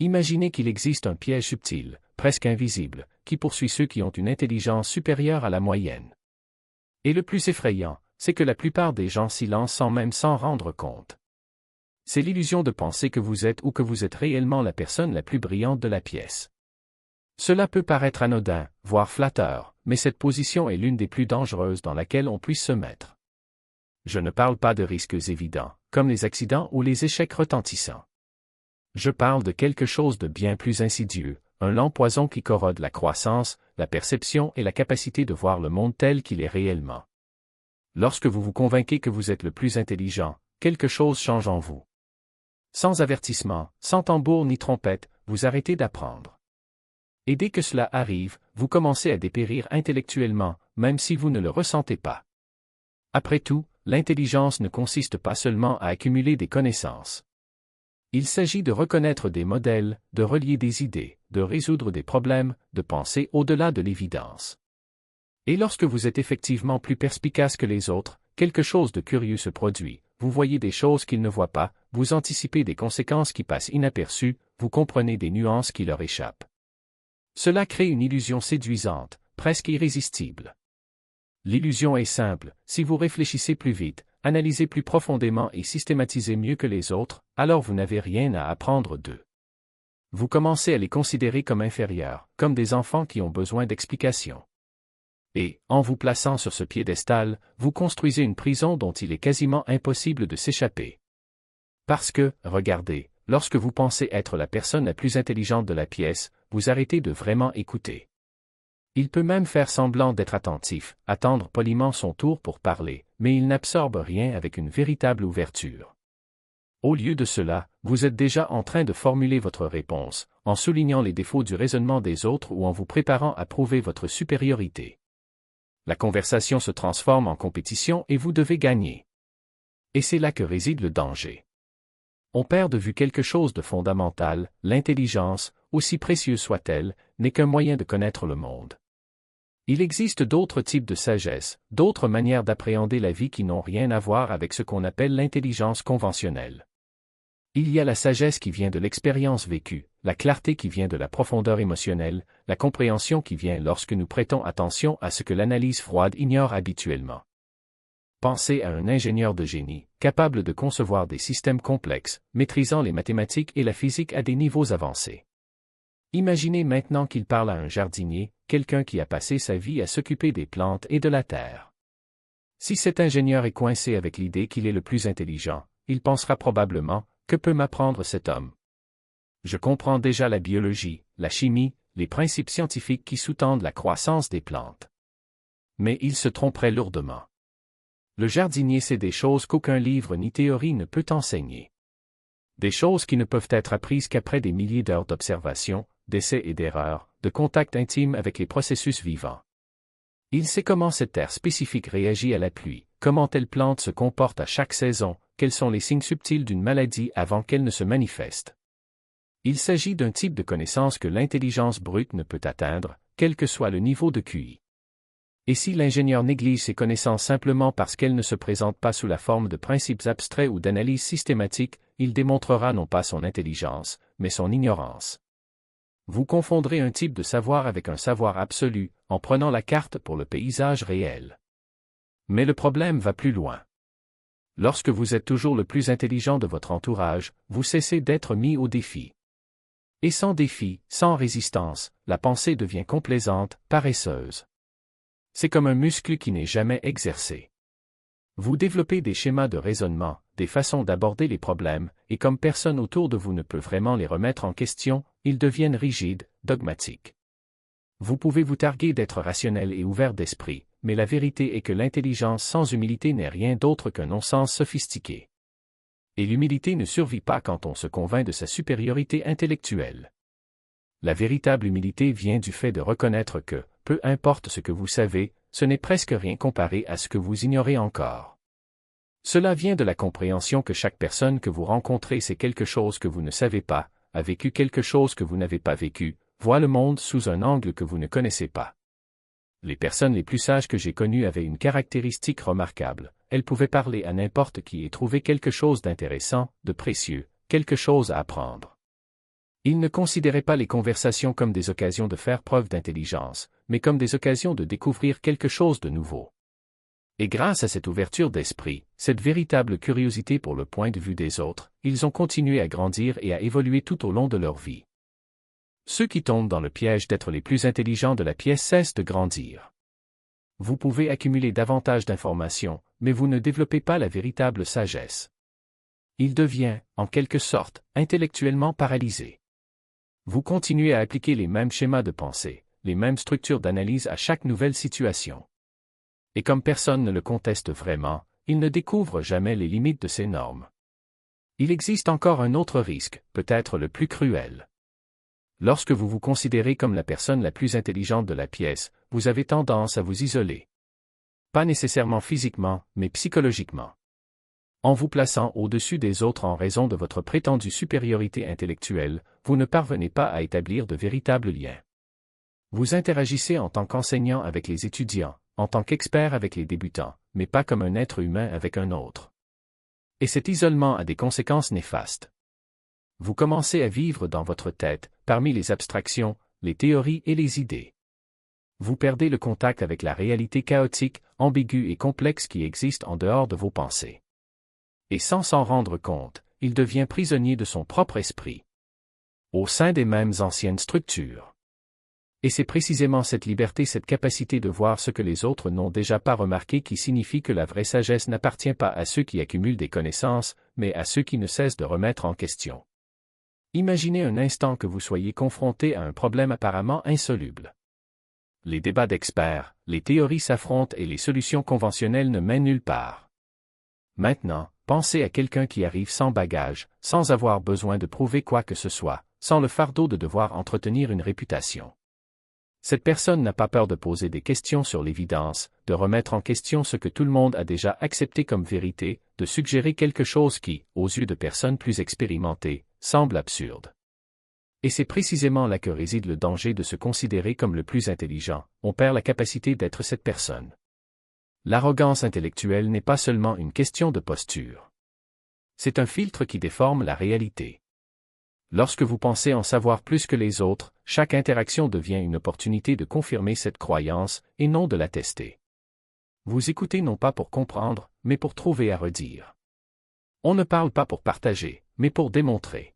Imaginez qu'il existe un piège subtil, presque invisible, qui poursuit ceux qui ont une intelligence supérieure à la moyenne. Et le plus effrayant, c'est que la plupart des gens s'y lancent sans même s'en rendre compte. C'est l'illusion de penser que vous êtes ou que vous êtes réellement la personne la plus brillante de la pièce. Cela peut paraître anodin, voire flatteur, mais cette position est l'une des plus dangereuses dans laquelle on puisse se mettre. Je ne parle pas de risques évidents, comme les accidents ou les échecs retentissants. Je parle de quelque chose de bien plus insidieux, un lent poison qui corrode la croissance, la perception et la capacité de voir le monde tel qu'il est réellement. Lorsque vous vous convainquez que vous êtes le plus intelligent, quelque chose change en vous. Sans avertissement, sans tambour ni trompette, vous arrêtez d'apprendre. Et dès que cela arrive, vous commencez à dépérir intellectuellement, même si vous ne le ressentez pas. Après tout, l'intelligence ne consiste pas seulement à accumuler des connaissances. Il s'agit de reconnaître des modèles, de relier des idées, de résoudre des problèmes, de penser au-delà de l'évidence. Et lorsque vous êtes effectivement plus perspicace que les autres, quelque chose de curieux se produit, vous voyez des choses qu'ils ne voient pas, vous anticipez des conséquences qui passent inaperçues, vous comprenez des nuances qui leur échappent. Cela crée une illusion séduisante, presque irrésistible. L'illusion est simple, si vous réfléchissez plus vite, analysez plus profondément et systématisez mieux que les autres, alors vous n'avez rien à apprendre d'eux. Vous commencez à les considérer comme inférieurs, comme des enfants qui ont besoin d'explications. Et, en vous plaçant sur ce piédestal, vous construisez une prison dont il est quasiment impossible de s'échapper. Parce que, regardez, lorsque vous pensez être la personne la plus intelligente de la pièce, vous arrêtez de vraiment écouter. Il peut même faire semblant d'être attentif, attendre poliment son tour pour parler, mais il n'absorbe rien avec une véritable ouverture. Au lieu de cela, vous êtes déjà en train de formuler votre réponse, en soulignant les défauts du raisonnement des autres ou en vous préparant à prouver votre supériorité. La conversation se transforme en compétition et vous devez gagner. Et c'est là que réside le danger. On perd de vue quelque chose de fondamental, l'intelligence, aussi précieuse soit-elle, n'est qu'un moyen de connaître le monde. Il existe d'autres types de sagesse, d'autres manières d'appréhender la vie qui n'ont rien à voir avec ce qu'on appelle l'intelligence conventionnelle. Il y a la sagesse qui vient de l'expérience vécue, la clarté qui vient de la profondeur émotionnelle, la compréhension qui vient lorsque nous prêtons attention à ce que l'analyse froide ignore habituellement. Pensez à un ingénieur de génie, capable de concevoir des systèmes complexes, maîtrisant les mathématiques et la physique à des niveaux avancés. Imaginez maintenant qu'il parle à un jardinier, quelqu'un qui a passé sa vie à s'occuper des plantes et de la terre. Si cet ingénieur est coincé avec l'idée qu'il est le plus intelligent, il pensera probablement « Que peut m'apprendre cet homme? Je comprends déjà la biologie, la chimie, les principes scientifiques qui sous-tendent la croissance des plantes. » Mais il se tromperait lourdement. Le jardinier sait des choses qu'aucun livre ni théorie ne peut enseigner. Des choses qui ne peuvent être apprises qu'après des milliers d'heures d'observation, d'essais et d'erreurs, de contact intime avec les processus vivants. Il sait comment cette terre spécifique réagit à la pluie, comment telle plante se comporte à chaque saison, quels sont les signes subtils d'une maladie avant qu'elle ne se manifeste. Il s'agit d'un type de connaissance que l'intelligence brute ne peut atteindre, quel que soit le niveau de QI. Et si l'ingénieur néglige ces connaissances simplement parce qu'elles ne se présentent pas sous la forme de principes abstraits ou d'analyses systématiques, il démontrera non pas son intelligence, mais son ignorance. Vous confondrez un type de savoir avec un savoir absolu, en prenant la carte pour le paysage réel. Mais le problème va plus loin. Lorsque vous êtes toujours le plus intelligent de votre entourage, vous cessez d'être mis au défi. Et sans défi, sans résistance, la pensée devient complaisante, paresseuse. C'est comme un muscle qui n'est jamais exercé. Vous développez des schémas de raisonnement, des façons d'aborder les problèmes, et comme personne autour de vous ne peut vraiment les remettre en question, ils deviennent rigides, dogmatiques. Vous pouvez vous targuer d'être rationnel et ouvert d'esprit, mais la vérité est que l'intelligence sans humilité n'est rien d'autre qu'un non-sens sophistiqué. Et l'humilité ne survit pas quand on se convainc de sa supériorité intellectuelle. La véritable humilité vient du fait de reconnaître que, peu importe ce que vous savez, ce n'est presque rien comparé à ce que vous ignorez encore. Cela vient de la compréhension que chaque personne que vous rencontrez sait quelque chose que vous ne savez pas, a vécu quelque chose que vous n'avez pas vécu, voit le monde sous un angle que vous ne connaissez pas. Les personnes les plus sages que j'ai connues avaient une caractéristique remarquable, elles pouvaient parler à n'importe qui et trouver quelque chose d'intéressant, de précieux, quelque chose à apprendre. Ils ne considéraient pas les conversations comme des occasions de faire preuve d'intelligence, mais comme des occasions de découvrir quelque chose de nouveau. Et grâce à cette ouverture d'esprit, cette véritable curiosité pour le point de vue des autres, ils ont continué à grandir et à évoluer tout au long de leur vie. Ceux qui tombent dans le piège d'être les plus intelligents de la pièce cessent de grandir. Vous pouvez accumuler davantage d'informations, mais vous ne développez pas la véritable sagesse. Il devient, en quelque sorte, intellectuellement paralysé. Vous continuez à appliquer les mêmes schémas de pensée, les mêmes structures d'analyse à chaque nouvelle situation. Et comme personne ne le conteste vraiment, il ne découvre jamais les limites de ces normes. Il existe encore un autre risque, peut-être le plus cruel. Lorsque vous vous considérez comme la personne la plus intelligente de la pièce, vous avez tendance à vous isoler. Pas nécessairement physiquement, mais psychologiquement. En vous plaçant au-dessus des autres en raison de votre prétendue supériorité intellectuelle, vous ne parvenez pas à établir de véritables liens. Vous interagissez en tant qu'enseignant avec les étudiants, en tant qu'expert avec les débutants, mais pas comme un être humain avec un autre. Et cet isolement a des conséquences néfastes. Vous commencez à vivre dans votre tête, parmi les abstractions, les théories et les idées. Vous perdez le contact avec la réalité chaotique, ambiguë et complexe qui existe en dehors de vos pensées. Et sans s'en rendre compte, il devient prisonnier de son propre esprit. Au sein des mêmes anciennes structures. Et c'est précisément cette liberté, cette capacité de voir ce que les autres n'ont déjà pas remarqué qui signifie que la vraie sagesse n'appartient pas à ceux qui accumulent des connaissances, mais à ceux qui ne cessent de remettre en question. Imaginez un instant que vous soyez confronté à un problème apparemment insoluble. Les débats d'experts, les théories s'affrontent et les solutions conventionnelles ne mènent nulle part. Maintenant, pensez à quelqu'un qui arrive sans bagage, sans avoir besoin de prouver quoi que ce soit, sans le fardeau de devoir entretenir une réputation. Cette personne n'a pas peur de poser des questions sur l'évidence, de remettre en question ce que tout le monde a déjà accepté comme vérité, de suggérer quelque chose qui, aux yeux de personnes plus expérimentées, semble absurde. Et c'est précisément là que réside le danger de se considérer comme le plus intelligent, on perd la capacité d'être cette personne. L'arrogance intellectuelle n'est pas seulement une question de posture. C'est un filtre qui déforme la réalité. Lorsque vous pensez en savoir plus que les autres, chaque interaction devient une opportunité de confirmer cette croyance, et non de la tester. Vous écoutez non pas pour comprendre, mais pour trouver à redire. On ne parle pas pour partager, mais pour démontrer.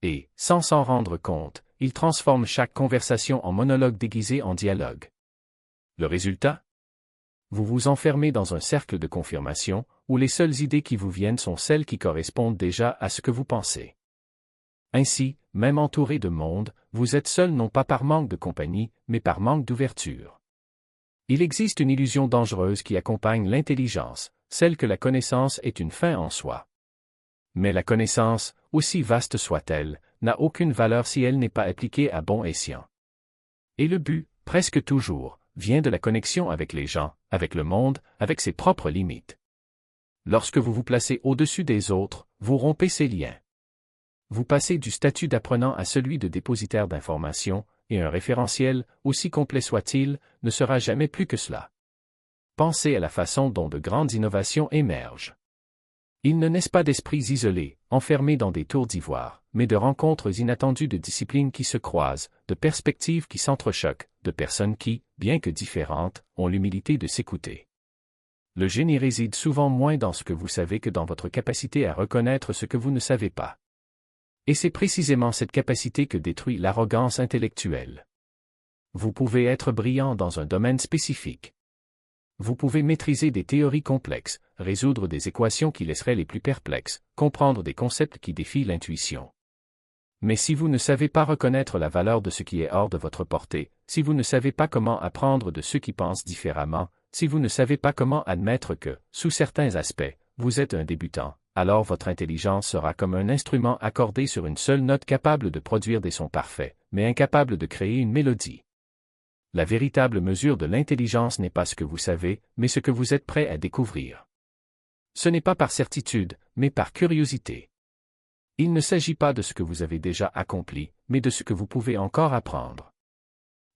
Et, sans s'en rendre compte, il transforme chaque conversation en monologue déguisé en dialogue. Le résultat? Vous vous enfermez dans un cercle de confirmation, où les seules idées qui vous viennent sont celles qui correspondent déjà à ce que vous pensez. Ainsi, même entouré de monde, vous êtes seul non pas par manque de compagnie, mais par manque d'ouverture. Il existe une illusion dangereuse qui accompagne l'intelligence, celle que la connaissance est une fin en soi. Mais la connaissance, aussi vaste soit-elle, n'a aucune valeur si elle n'est pas appliquée à bon escient. Et le but, presque toujours, vient de la connexion avec les gens, avec le monde, avec ses propres limites. Lorsque vous vous placez au-dessus des autres, vous rompez ces liens. Vous passez du statut d'apprenant à celui de dépositaire d'informations, et un référentiel, aussi complet soit-il, ne sera jamais plus que cela. Pensez à la façon dont de grandes innovations émergent. Ils ne naissent pas d'esprits isolés, enfermés dans des tours d'ivoire, mais de rencontres inattendues de disciplines qui se croisent, de perspectives qui s'entrechoquent, de personnes qui, bien que différentes, ont l'humilité de s'écouter. Le génie réside souvent moins dans ce que vous savez que dans votre capacité à reconnaître ce que vous ne savez pas. Et c'est précisément cette capacité que détruit l'arrogance intellectuelle. Vous pouvez être brillant dans un domaine spécifique. Vous pouvez maîtriser des théories complexes, résoudre des équations qui laisseraient les plus perplexes, comprendre des concepts qui défient l'intuition. Mais si vous ne savez pas reconnaître la valeur de ce qui est hors de votre portée, si vous ne savez pas comment apprendre de ceux qui pensent différemment, si vous ne savez pas comment admettre que, sous certains aspects, vous êtes un débutant, alors votre intelligence sera comme un instrument accordé sur une seule note capable de produire des sons parfaits, mais incapable de créer une mélodie. La véritable mesure de l'intelligence n'est pas ce que vous savez, mais ce que vous êtes prêt à découvrir. Ce n'est pas par certitude, mais par curiosité. Il ne s'agit pas de ce que vous avez déjà accompli, mais de ce que vous pouvez encore apprendre.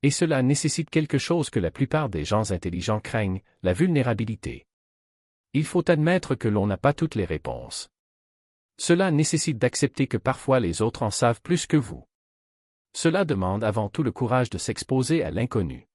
Et cela nécessite quelque chose que la plupart des gens intelligents craignent, la vulnérabilité. Il faut admettre que l'on n'a pas toutes les réponses. Cela nécessite d'accepter que parfois les autres en savent plus que vous. Cela demande avant tout le courage de s'exposer à l'inconnu.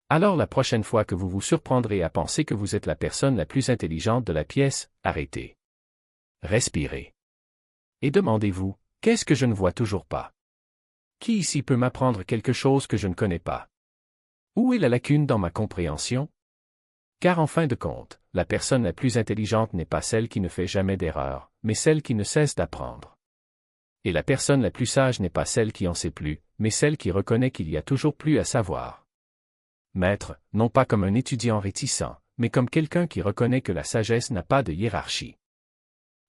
Alors la prochaine fois que vous vous surprendrez à penser que vous êtes la personne la plus intelligente de la pièce, arrêtez. Respirez. Et demandez-vous, qu'est-ce que je ne vois toujours pas? Qui ici peut m'apprendre quelque chose que je ne connais pas? Où est la lacune dans ma compréhension? Car en fin de compte, la personne la plus intelligente n'est pas celle qui ne fait jamais d'erreur, mais celle qui ne cesse d'apprendre. Et la personne la plus sage n'est pas celle qui en sait plus, mais celle qui reconnaît qu'il y a toujours plus à savoir. Maître, non pas comme un étudiant réticent, mais comme quelqu'un qui reconnaît que la sagesse n'a pas de hiérarchie.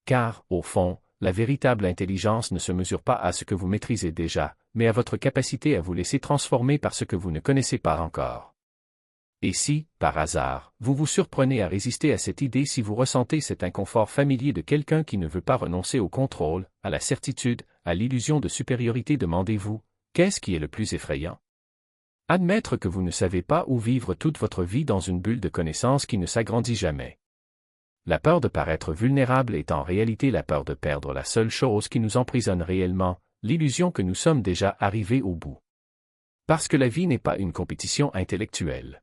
Car, au fond, la véritable intelligence ne se mesure pas à ce que vous maîtrisez déjà, mais à votre capacité à vous laisser transformer par ce que vous ne connaissez pas encore. Et si, par hasard, vous vous surprenez à résister à cette idée, si vous ressentez cet inconfort familier de quelqu'un qui ne veut pas renoncer au contrôle, à la certitude, à l'illusion de supériorité, demandez-vous, qu'est-ce qui est le plus effrayant? Admettre que vous ne savez pas ou vivre toute votre vie dans une bulle de connaissances qui ne s'agrandit jamais. La peur de paraître vulnérable est en réalité la peur de perdre la seule chose qui nous emprisonne réellement, l'illusion que nous sommes déjà arrivés au bout. Parce que la vie n'est pas une compétition intellectuelle.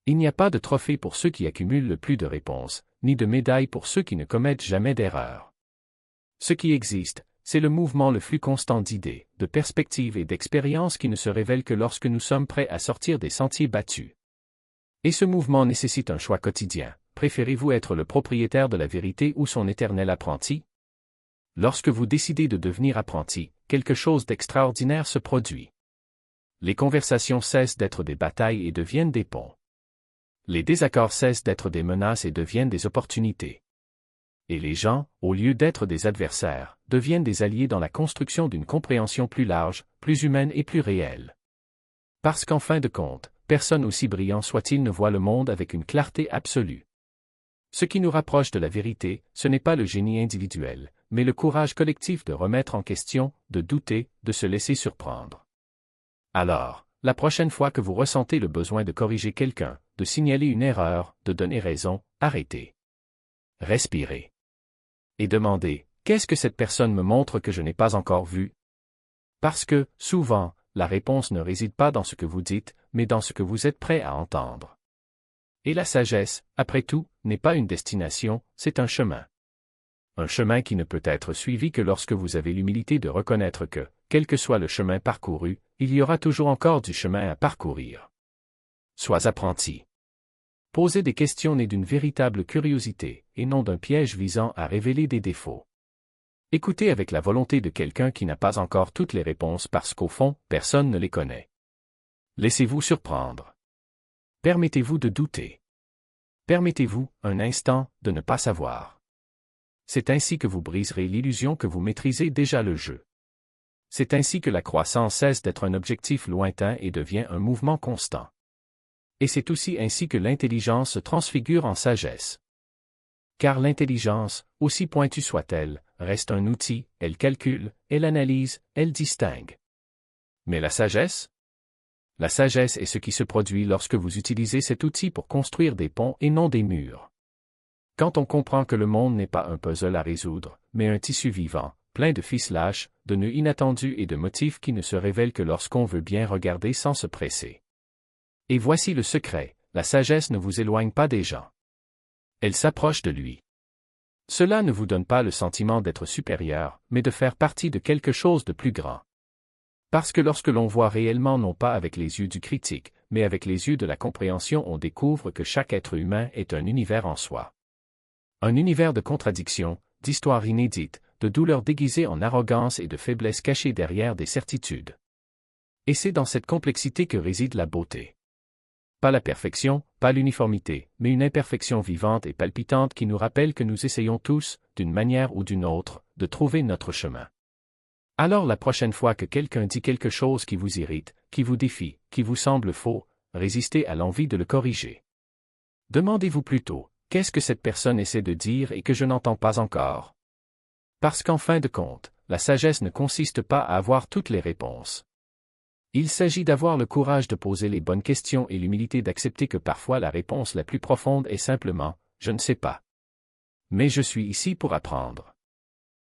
Il n'y a pas de trophée pour ceux qui accumulent le plus de réponses, ni de médaille pour ceux qui ne commettent jamais d'erreurs. Ce qui existe, c'est le mouvement, le flux constant d'idées, de perspectives et d'expériences qui ne se révèle que lorsque nous sommes prêts à sortir des sentiers battus. Et ce mouvement nécessite un choix quotidien. Préférez-vous être le propriétaire de la vérité ou son éternel apprenti? Lorsque vous décidez de devenir apprenti, quelque chose d'extraordinaire se produit. Les conversations cessent d'être des batailles et deviennent des ponts. Les désaccords cessent d'être des menaces et deviennent des opportunités. Et les gens, au lieu d'être des adversaires, deviennent des alliés dans la construction d'une compréhension plus large, plus humaine et plus réelle. Parce qu'en fin de compte, personne aussi brillant soit-il ne voit le monde avec une clarté absolue. Ce qui nous rapproche de la vérité, ce n'est pas le génie individuel, mais le courage collectif de remettre en question, de douter, de se laisser surprendre. Alors, la prochaine fois que vous ressentez le besoin de corriger quelqu'un, de signaler une erreur, de donner raison, arrêtez. Respirez. Et demandez, qu'est-ce que cette personne me montre que je n'ai pas encore vu? Parce que, souvent, la réponse ne réside pas dans ce que vous dites, mais dans ce que vous êtes prêt à entendre. Et la sagesse, après tout, n'est pas une destination, c'est un chemin. Un chemin qui ne peut être suivi que lorsque vous avez l'humilité de reconnaître que, quel que soit le chemin parcouru, il y aura toujours encore du chemin à parcourir. Sois apprenti. Posez des questions nées d'une véritable curiosité, et non d'un piège visant à révéler des défauts. Écoutez avec la volonté de quelqu'un qui n'a pas encore toutes les réponses parce qu'au fond, personne ne les connaît. Laissez-vous surprendre. Permettez-vous de douter. Permettez-vous, un instant, de ne pas savoir. C'est ainsi que vous briserez l'illusion que vous maîtrisez déjà le jeu. C'est ainsi que la croissance cesse d'être un objectif lointain et devient un mouvement constant. Et c'est aussi ainsi que l'intelligence se transfigure en sagesse. Car l'intelligence, aussi pointue soit-elle, reste un outil, elle calcule, elle analyse, elle distingue. Mais la sagesse? La sagesse est ce qui se produit lorsque vous utilisez cet outil pour construire des ponts et non des murs. Quand on comprend que le monde n'est pas un puzzle à résoudre, mais un tissu vivant, plein de ficelages, de nœuds inattendus et de motifs qui ne se révèlent que lorsqu'on veut bien regarder sans se presser. Et voici le secret, la sagesse ne vous éloigne pas des gens. Elle s'approche de lui. Cela ne vous donne pas le sentiment d'être supérieur, mais de faire partie de quelque chose de plus grand. Parce que lorsque l'on voit réellement non pas avec les yeux du critique, mais avec les yeux de la compréhension, on découvre que chaque être humain est un univers en soi. Un univers de contradictions, d'histoires inédites, de douleurs déguisées en arrogance et de faiblesses cachées derrière des certitudes. Et c'est dans cette complexité que réside la beauté. Pas la perfection, pas l'uniformité, mais une imperfection vivante et palpitante qui nous rappelle que nous essayons tous, d'une manière ou d'une autre, de trouver notre chemin. Alors la prochaine fois que quelqu'un dit quelque chose qui vous irrite, qui vous défie, qui vous semble faux, résistez à l'envie de le corriger. Demandez-vous plutôt, qu'est-ce que cette personne essaie de dire et que je n'entends pas encore? Parce qu'en fin de compte, la sagesse ne consiste pas à avoir toutes les réponses. Il s'agit d'avoir le courage de poser les bonnes questions et l'humilité d'accepter que parfois la réponse la plus profonde est simplement « je ne sais pas ». Mais je suis ici pour apprendre.